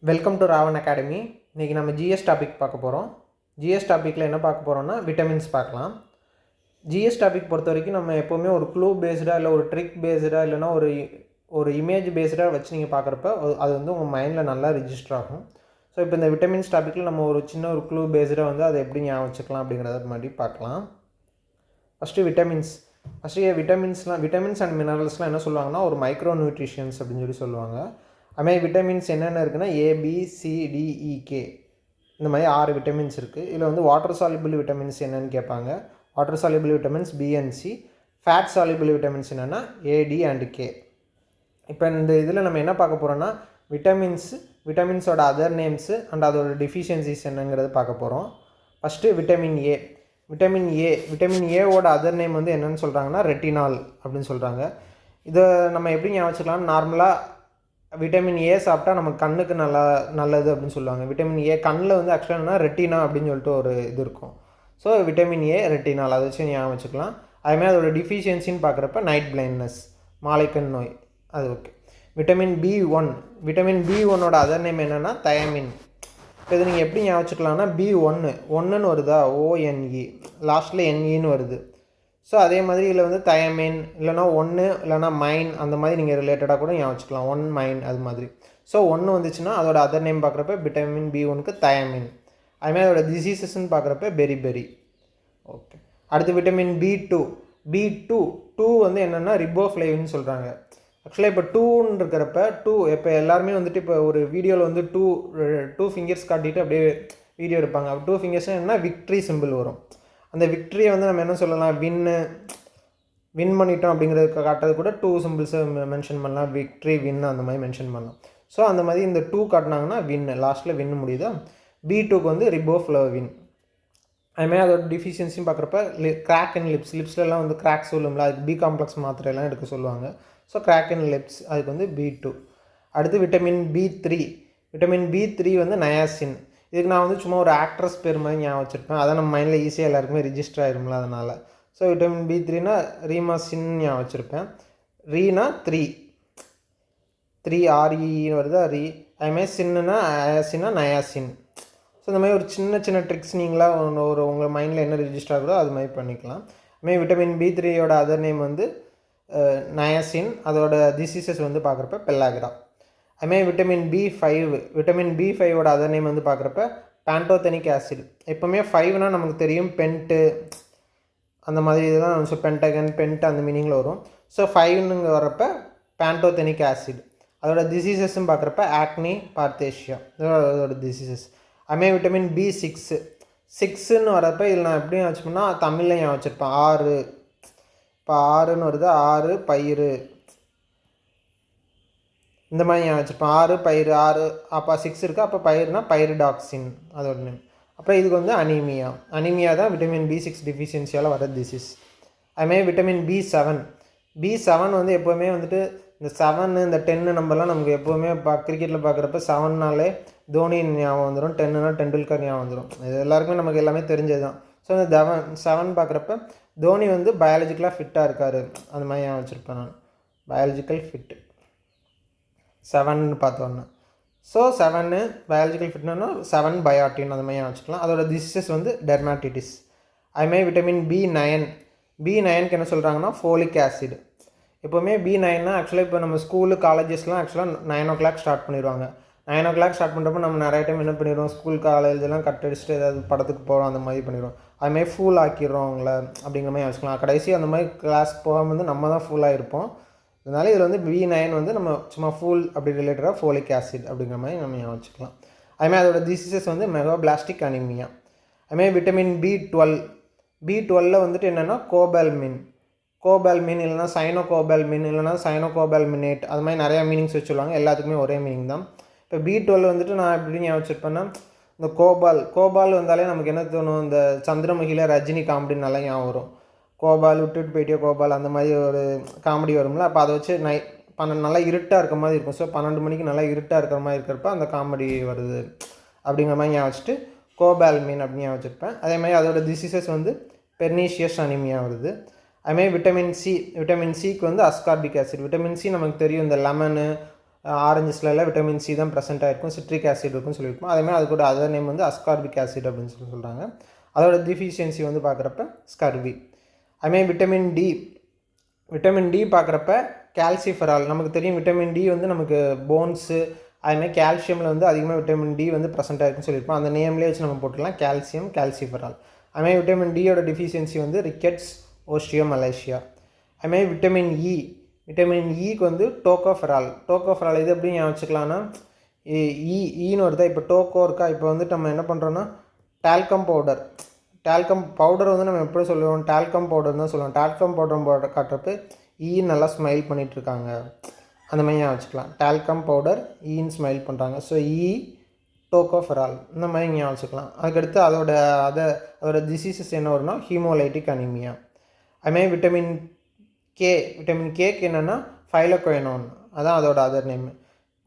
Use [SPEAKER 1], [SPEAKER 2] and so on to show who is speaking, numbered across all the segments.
[SPEAKER 1] Welcome to Raavan academy. இன்றைக்கி நம்ம GS topic பார்க்க போகிறோம். ஜிஎஸ் டாப்பிக்கில் என்ன பார்க்க போகிறோம்னா விட்டமின்ஸ் பார்க்கலாம். ஜிஎஸ் டாபிக் பொறுத்த வரைக்கும் நம்ம எப்போவுமே ஒரு க்ளூ பேஸ்டாக இல்லை ஒரு ட்ரிக் பேஸ்டாக இல்லைனா ஒரு இமேஜ் பேஸ்டாக வச்சு நீங்கள் பார்க்குறப்ப அது வந்து உங்கள் மைண்டில் நல்லா ரிஜிஸ்டர் ஆகும். ஸோ இப்போ இந்த விட்டமின்ஸ் டாப்பிக்கில் நம்ம ஒரு சின்ன ஒரு க்ளூ பேஸ்டாக வந்து அதை எப்படி ஞாபகம் வச்சுக்கலாம் அப்படிங்கிறத மாதிரி பார்க்கலாம். ஃபஸ்ட்டு விட்டமின்ஸ் அண்ட் மினரல்ஸ்லாம் என்ன சொல்லுவாங்கன்னா ஒரு மைக்ரோ நியூட்ரிஷன்ஸ் அப்படின்னு சொல்லுவாங்க. அதுமாதிரி விட்டமின்ஸ் என்னென்ன இருக்குன்னா ஏபிசிடிஇகே இந்த மாதிரி 6 விட்டமின்ஸ் இருக்குது. இதில் வந்து வாட்டர் சால்யூபிள் விட்டமின்ஸ் என்னென்னு கேட்பாங்க. Water soluble vitamins B and C, fat soluble vitamins என்னென்னா ஏடி அண்ட் கே. இப்போ இந்த இதில் நம்ம என்ன பார்க்க போகிறோன்னா விட்டமின்ஸோட அதர் நேம்ஸு அண்ட் அதோட டிஃபிஷியன்சிஸ் என்னங்கிறது பார்க்க போகிறோம். ஃபஸ்ட்டு விட்டமின் ஏவோட அதர் நேம் வந்து என்னென்னு சொல்கிறாங்கன்னா ரெட்டினால் அப்படின்னு சொல்கிறாங்க. இதை நம்ம எப்படி ஞாபகம் வச்சுக்கலாம், நார்மலாக விட்டமின் ஏ சாப்பிட்டா நம்ம கண்ணுக்கு நல்லது அப்படின்னு சொல்லுவாங்க. விட்டமின் ஏ கண்ணில் வந்து ஆக்சுவலாக ரெட்டினா அப்படின்னு சொல்லிட்டு ஒரு இது இருக்கும். ஸோ விட்டமின் ஏ ரெட்டினால் அதை வச்சு ஞாபகம் வச்சுக்கலாம். அதுமாதிரி அதோட டிஃபிஷியன்சின்னு பார்க்குறப்ப நைட் பிளைண்ட்னஸ், மாலைக்கண் நோய், அது ஓகே. விட்டமின் பி1ஓட அதர் நேம் என்னென்னா தயமின். இப்போ இது நீங்கள் எப்படி ஞாபகம் வச்சுக்கலாம்னா ஒன்றுன்னு வருதா, ஓஎன்இ லாஸ்ட்டில் என்இன்னு வருது. ஸோ அதே மாதிரி இதில் வந்து தயமின் இல்லைனா இல்லைனா மைன் அந்த மாதிரி நீங்கள் ரிலேட்டடாக கூட ஞாபகம் வச்சுக்கலாம். மைன் அது மாதிரி. ஸோ வந்துச்சுன்னா அதோட அதர் நேம் பார்க்குறப்ப விட்டமின் பி1க்கு தயமின். அதுமாதிரி அதோட டிசீசஸ்ன்னு பார்க்குறப்ப பெரி. ஓகே. அடுத்து விட்டமின் பி2 வந்து என்னென்னா ரிபோஃப்ளேவின்னு சொல்கிறாங்க. ஆக்சுவலாக இப்போ 2ன்னு இருக்கிறப்ப இப்போ எல்லாருமே வந்துட்டு இப்போ ஒரு வீடியோவில் வந்து டூ ஃபிங்கர்ஸ் காட்டிட்டு அப்படியே வீடியோ எடுப்பாங்க. 2 ஃபிங்கர்ஸ்னால் என்னென்னா விக்ட்ரி சிம்பிள் வரும். அந்த விக்ட்ரியை வந்து நம்ம என்ன சொல்லலாம், வின் பண்ணிட்டோம் அப்படிங்கிறதுக்கு காட்டுறது கூட 2 சிம்பிள்ஸை மென்ஷன் பண்ணலாம். விக்ட்ரி, வின் அந்த மாதிரி மென்ஷன் பண்ணலாம். ஸோ அந்த மாதிரி இந்த 2 காட்டினாங்கன்னா லாஸ்ட்டில் வின் முடியுதா. பி2க்கு வந்து ரிபோஃப்ளேவின். அதுமாதிரி அதோட டிஃபிஷியன்சின்னு பார்க்குறப்ப கிராக் இன் லிப்ஸ்லாம் வந்து கிராக் சொல்லும்ல, அதுக்கு பி காம்ப்ளெக்ஸ் மாத்திரையெல்லாம் எடுக்க சொல்லுவாங்க. ஸோ கிராக் இன் லிப்ஸ் அதுக்கு வந்து பி2. அடுத்து விட்டமின் பி3 வந்து நயாசின். இதுக்கு நான் வந்து சும்மா ஒரு ஆக்ட்ரஸ் பேர் மாதிரி ஞாபகம் வச்சுருப்பேன். அதை நம்ம மைண்டில் ஈஸியாக எல்லாருக்குமே ரிஜிஸ்டர் ஆகிரும்ல, அதனால். ஸோ விட்டமின் பி3னா ரீமாசின் ஞாபகம் வச்சுருப்பேன். ரீனா 3 ஆர்இன்னு வருதா ரீ. அதுமாதிரி சின்னுனா ஆசினா நயாசின். ஸோ இந்த மாதிரி ஒரு சின்ன ட்ரிக்ஸ் நீங்களாக உங்கள் மைண்டில் என்ன ரிஜிஸ்டர் ஆகுதோ அது மாதிரி பண்ணிக்கலாம். அதுமாதிரி விட்டமின் பி3யோட அதர் நேம் வந்து நயாசின். அதோட டிசீசஸ் வந்து பார்க்குறப்ப பெல்லாகிரா. அதுமாதிரி விட்டமின் பி5ஓட அதர் நேம் வந்து பார்க்குறப்ப பேண்டோதெனிக் ஆசிட். எப்போவுமே 5னா நமக்கு தெரியும் பென்ட்டு அந்த மாதிரி இதெல்லாம். ஸோ பென்ட் அந்த மீனிங்கில் வரும். ஸோ 5னுங்க வரப்போ பேண்டோதெனிக் ஆசிட். அதோட டிசீசஸ்ன்னு பார்க்குறப்ப ஆக்னி, பார்த்தேஷியா அதோட டிசீசஸ். அதுமாதிரி விட்டமின் பி6ன்னு வரப்போ இதில் நான் எப்படியும் வச்சுப்பேன்னா தமிழில் ஞாபகம் வச்சுருப்பேன் 6. இப்போ 6ன்னு வருது, 6 பயிறு இந்த மாதிரி ஞாபகம் வச்சுருப்பேன். 6 பயிறு, 6 அப்போ 6 இருக்குது. அப்போ பயிர்னா பைரிடாக்சின் அதோட நேம். அப்புறம் இதுக்கு வந்து அனீமியா தான் விட்டமின் பி6 டிஃபிஷியன்சியால் வர டிசீஸ். அதுமாதிரி விட்டமின் பி7 வந்து எப்போவுமே வந்துட்டு இந்த 7 இந்த 10 நம்பர்லாம் நமக்கு எப்போவுமே கிரிக்கெட்டில் பார்க்குறப்ப 7னாலே தோனி ஞாபகம் வந்துடும், 10னா டெண்டுல்கர் ஞாபகம் வந்துடும். இது எல்லாருக்குமே நமக்கு எல்லாமே தெரிஞ்சது தான். ஸோ இந்த 7 பார்க்குறப்ப தோனி வந்து பயாலஜிக்கலாக ஃபிட்டாக இருக்கார் அந்த மாதிரி ஞாபகம் வச்சுருப்பேன் நான். பயாலஜிக்கல் ஃபிட் 7ன்னு பார்த்தோன்னே. ஸோ 7 பயாலஜிக்கல் ஃபிட்னா 7 பயாட்டின் அந்த மாதிரி வச்சுக்கலாம். அதோட டிசீசஸ் வந்து டெர்மாட்டிட்டிஸ். அதுமாதிரி விட்டமின் பி9க்கு என்ன சொல்கிறாங்கன்னா ஃபோலிக் ஆசிட். எப்போவுமே பி9னா ஆக்சுவலாக இப்போ நம்ம ஸ்கூலு காலேஜஸ்லாம் ஆக்சுவலாக 9 o'clock ஸ்டார்ட் பண்ணிடுவாங்க. 9 o'clock ஸ்டார்ட் பண்ணுறப்ப நம்ம நிறைய டைம் என்ன பண்ணிடுவோம், ஸ்கூல் காலேஜெல்லாம் கட் அடிச்சுட்டு ஏதாவது படத்துக்கு போகிறோம் அந்த மாதிரி பண்ணிடுவோம். அதுமாதிரி ஃபூல் ஆக்கிடுறோம் அவங்கள அப்படிங்கிற மாதிரி வச்சுக்கலாம். கடைசி அந்த மாதிரி கிளாஸ் போகாமல் வந்து நம்ம தான் ஃபுல்லாக இருப்போம். அதனால் இதில் வந்து பி9 வந்து நம்ம சும்மா ஃபூல் அப்படி ரிலேட்டடாக ஃபோலிக் ஆசிட் அப்படிங்கிற மாதிரி நம்ம வச்சுக்கலாம். அதுமாதிரி அதோட டிசீசஸ் வந்து மெகாபிளாஸ்டிக் அனிமியா. அதுமாதிரி விட்டமின் பி12 வந்துட்டு என்னென்னா கோபால்மின் இல்லைனா சைனோகோபால்மினேட் அது மாதிரி நிறையா மீனிங்ஸ் வச்சுருவாங்க. எல்லாத்துக்குமே ஒரே மீனிங் தான். இப்போ பி12 வந்துட்டு நான் எப்படி ஞாபகம் வச்சுருப்பேன்னா இந்த கோபால் வந்தாலே நமக்கு என்ன தோணும், இந்த சந்திரமுகியில் ரஜினி காமெடி நல்லா ஞாபகம் வரும். கோபால் விட்டுட்டு போயிட்டே கோபால் அந்த மாதிரி ஒரு காமெடி வரும்ல. அப்போ அதை வச்சு நல்லா இருட்டாக இருக்க மாதிரி இருக்கும். ஸோ 12 மணிக்கு நல்லா இருட்டாக இருக்கிற மாதிரி இருக்கிறப்ப அந்த காமெடி வருது அப்படிங்கிற மாதிரி ஞாபகம் வச்சுட்டு கோபால்மின் அப்படின்னு ஞாபகம் வச்சுருப்பேன். அதேமாதிரி அதோட டிசீசஸ் வந்து பெர்னீஷியஸ் அனிமியா வருது. அதுமாதிரி விட்டமின் சிக்கு வந்து அஸ்கார்பிக் ஆசிட். விட்டமின் சி நமக்கு தெரியும், இந்த லெமனு ஆரஞ்சஸ்லாம் விட்டமின் சி தான் ப்ரெசென்ட் ஆகிருக்கும், சிட்ரிக் ஆசிட் இருக்குன்னு சொல்லியிருக்கோம். அதேமாதிரி அது கூட அதர் நேம் வந்து அஸ்கார்பிக் ஆசிட் அப்படின்னு சொல்கிறாங்க. அதோட டிஃபிஷியன்சி வந்து பார்க்குறப்ப ஸ்கர்வி. அதுமாதிரி விட்டமின் டி பார்க்குறப்ப கால்சிஃபெரால். நமக்கு தெரியும் விட்டமின் டி வந்து நமக்கு போன்ஸு அதுமாதிரி கால்சியமில் வந்து அதிகமாக விட்டமின் டி வந்து ப்ரெசென்ட் ஆகிருக்குன்னு சொல்லியிருப்போம். அந்த நேம்லேயே வச்சு நம்ம போட்டுக்கலாம் கால்சியம், கால்சிஃபெரால். அதுமாதிரி விட்டமின் டியோட டிஃபிஷியன்சி வந்து ரிக்கெட்ஸ், ஓஸ்டியோமலேசியா. அதுமாதிரி விட்டமின் ஈக்கு வந்து டோகோஃபெரால். இது எப்படி ஞாபகம் வச்சுக்கலாம்னா ஈன்னு வருதா, இப்போ டோக்கோ இருக்கா, இப்போ வந்துட்டு நம்ம என்ன பண்ணுறோன்னா டால்கம் பவுடர் வந்து நம்ம எப்படி சொல்லுவோம், டால்கம் பவுடர் தான் சொல்லுவோம். டால்கம் பவுடர் காட்டுறப்ப நல்லா ஸ்மைல் பண்ணிகிட்ருக்காங்க, அந்த மாதிரி ஞாபகம் வச்சுக்கலாம். டால்கம் பவுடர் ஈன்னு ஸ்மைல் பண்ணுறாங்க. ஸோ டோகோஃபெரால் இந்த மாதிரி ஞாபகம் வச்சுக்கலாம். அதுக்கடுத்து அதோட டிசீசஸ் என்ன வரும்னா ஹீமோலைட்டிக் அனீமியா. அதுமாதிரி விட்டமின் கேக்கு என்னென்னா ஃபைலோகுயினோன், அதான் அதோட அதர் நேம்.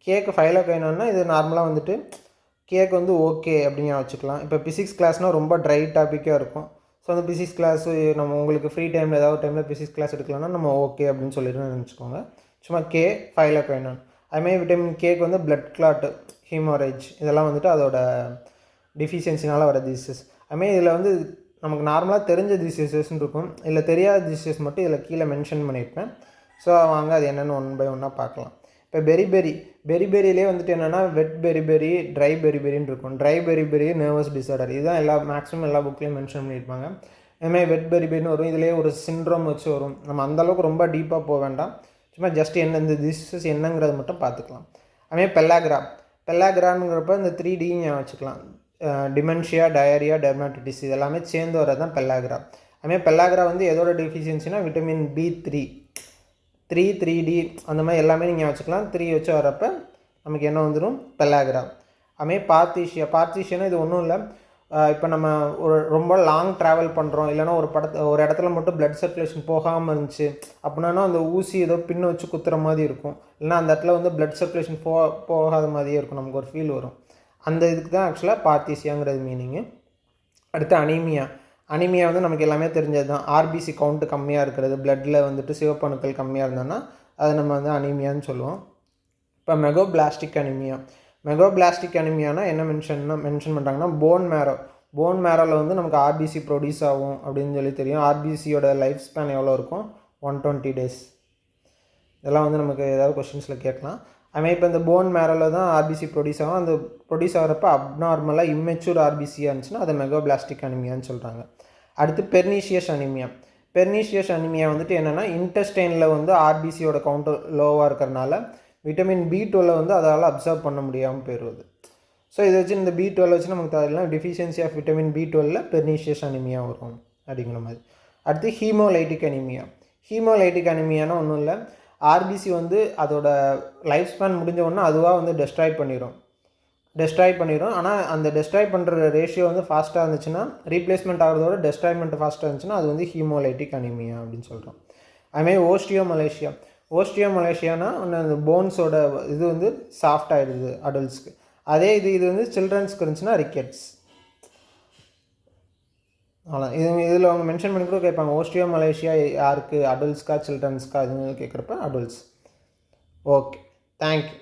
[SPEAKER 1] கேக்கு ஃபைலோகுயினோன்னா இது நார்மலாக வந்துட்டு கேக்கு வந்து ஓகே அப்படின்னு வச்சுக்கலாம். இப்போ ஃபிசிக்ஸ் கிளாஸ்னால் ரொம்ப ட்ரை டாப்பிக்காக இருக்கும். ஸோ அந்த ஃபிசிக்ஸ் கிளாஸு நம்ம உங்களுக்கு ஃப்ரீ டைமில் ஏதாவது டைமில் ஃபிசிக்ஸ் கிளாஸ் எடுக்கலாம்னா நம்ம ஓகே அப்படின்னு சொல்லிட்டு நினச்சிக்கோங்க. சும்மா ஃபைலோகுயினோன். அதுமாதிரி விட்டமின் கேக்கு வந்து பிளட் கிளாட், ஹீமோரேஜ் இதெல்லாம் வந்துட்டு அதோட டிஃபிஷியன்சினால் வர டிசீசஸ். அதுமாதிரி இதில் வந்து நமக்கு நார்மலாக தெரிஞ்ச டிசீசஸ்ன்னு இருக்கும், இல்லை தெரியாத டிசீசஸ் மட்டும் இதில் கீழே மென்ஷன் பண்ணியிருப்பேன். ஸோ வாங்க அது என்னென்னு ஒன் பை ஒன்னாக பார்க்கலாம். இப்போ பெரிபெரியிலே வந்துட்டு என்னென்னா வெட் பெரிபெரி, ட்ரை பெரிபெரின்னு இருக்கும். ட்ரை பெரிபெரி நர்வஸ் டிஸார்டர், இதுதான் மேக்ஸிமம் எல்லா புக்லேயும் மென்ஷன் பண்ணியிருப்பாங்க. அதுமாதிரி வெட் பெரிபெரின்னு வரும். இதிலே ஒரு சிண்ட்ரோம் வச்சு வரும். நம்ம அந்தளவுக்கு ரொம்ப டீப்பாக போக வேண்டாம், சும்மா ஜஸ்ட் இந்த டிசீசஸ் என்னங்கிறது மட்டும் பார்த்துக்கலாம். அதுமாதிரி பெல்லாகிரானுங்கிறப்ப இந்த 3D வச்சுக்கலாம். டிமென்ஷியா, டயரியா, டெர்மாட்டிட்டிஸ் இதெல்லாமே சேர்ந்து வரது தான் பெல்லாகிரா. அதுமாதிரி பெல்லாகிரா வந்து எதோட டிஃபிஷியன்சினா விட்டமின் B3, 3D அந்த மாதிரி எல்லாமே நீங்கள் வச்சுக்கலாம். 3 வச்சு வரப்ப நமக்கு என்ன வந்துடும், பெல்லாகிரா. அதுமாதிரி பார்த்திஷியானா இது ஒன்றும் இல்லை, இப்போ நம்ம ரொம்ப லாங் ட்ராவல் பண்ணுறோம், இல்லைனா ஒரு இடத்துல மட்டும் பிளட் சர்க்குலேஷன் போகாமல் இருந்துச்சு அப்படின்னா அந்த ஊசி ஏதோ பின்ன வச்சு குத்துற மாதிரி இருக்கும், இல்லைனா அந்த இடத்துல வந்து பிளட் சர்க்குலேஷன் போகாத மாதிரியே இருக்கும், நமக்கு ஒரு ஃபீல் வரும். அந்த இதுக்கு தான் ஆக்சுவலாக பார்த்திஷியாங்கிறது மீனிங்கு. அடுத்து அனீமியா வந்து நமக்கு எல்லாமே தெரிஞ்சது தான். ஆர்பிசி கவுண்ட்டு கம்மியாக இருக்கிறது, பிளட்டில் வந்துட்டு சிவப்பணுக்கள் கம்மியாக இருந்தோன்னா அதை நம்ம வந்து அனீமியான்னு சொல்லுவோம். இப்போ மெகோபிளாஸ்டிக் அனீமியானா என்ன மென்ஷன் பண்ணுறாங்கன்னா போன் மேரோவில் வந்து நமக்கு ஆர்பிசி ப்ரொடியூஸ் ஆகும் அப்படின்னு சொல்லி தெரியும். ஆர்பிசியோட லைஃப் ஸ்பேன் எவ்வளோ இருக்கும், 120 days. இதெல்லாம் வந்து நமக்கு ஏதாவது கொஷின்ஸில் கேட்கலாம். அதுமாதிரி இப்போ இந்த போன் மேரோவில் தான் ஆர்பிசி ப்ரொடியூஸ் ஆகும். அந்த ப்ரொடியூஸ் ஆகிறப்ப அப்நார்மலாக இம்மெச்சூர் ஆர்பிசியாக இருந்துச்சுன்னா அதை மெகோபிளாஸ்டிக் அனிமியான்னு சொல்கிறாங்க. அடுத்து பெர்னீஷியஸ் அனிமியா வந்துட்டு என்னென்னா இன்டெஸ்டைனில் வந்து ஆர்பிசியோட கவுண்ட் லோவாக இருக்கிறனால விட்டமின் B12 வந்து அதால் அப்சர்வ் பண்ண முடியாமல் போயிடுவது. ஸோ இதை வச்சு இந்த B12 வச்சு நமக்கு தேவையில்லாம் deficiency of vitamin B12 pernicious anaemia வரும் அப்படிங்கிற மாதிரி. அடுத்து ஹீமோலைட்டிக் அனிமியானா ஒன்றும் இல்லை, ஆர்பிசி வந்து அதோட லைஃப் ஸ்பேன் முடிஞ்ச உடனே அதுவாக வந்து டெஸ்ட்ராய் பண்ணிடும். ஆனால் அந்த டெஸ்ட்ராய் பண்ணுற ரேஷியோ வந்து ஃபாஸ்ட்டாக இருந்துச்சுன்னா, ரீப்ளேஸ்மெண்ட் ஆகிறதோட டெஸ்ட்ராய்மெண்ட் ஃபாஸ்ட்டாக இருந்துச்சுன்னா அது வந்து ஹீமோலைட்டிக் அனிமியா அப்படின்னு சொல்கிறோம். அதுமாதிரி ஓஸ்டியோமலேஷியானா அந்த போன்ஸோட இது வந்து சாஃப்ட் ஆகிடுது அடல்ட்ஸ்க்கு. அதே இது வந்து சில்ட்ரன்ஸ்க்கு இருந்துச்சுன்னா ரிக்கெட்ஸ். அவ்வளோ இதில் அவங்க மென்ஷன் பண்ணி கூட கேட்பாங்க, ஓஸ்டியோமலேஷியா யாருக்கு, அடல்ட்ஸ்க்கா சில்ட்ரன்ஸ்க்கா, அதுன்னு கேட்குறப்ப அடல்ட்ஸ். Okay, thank you.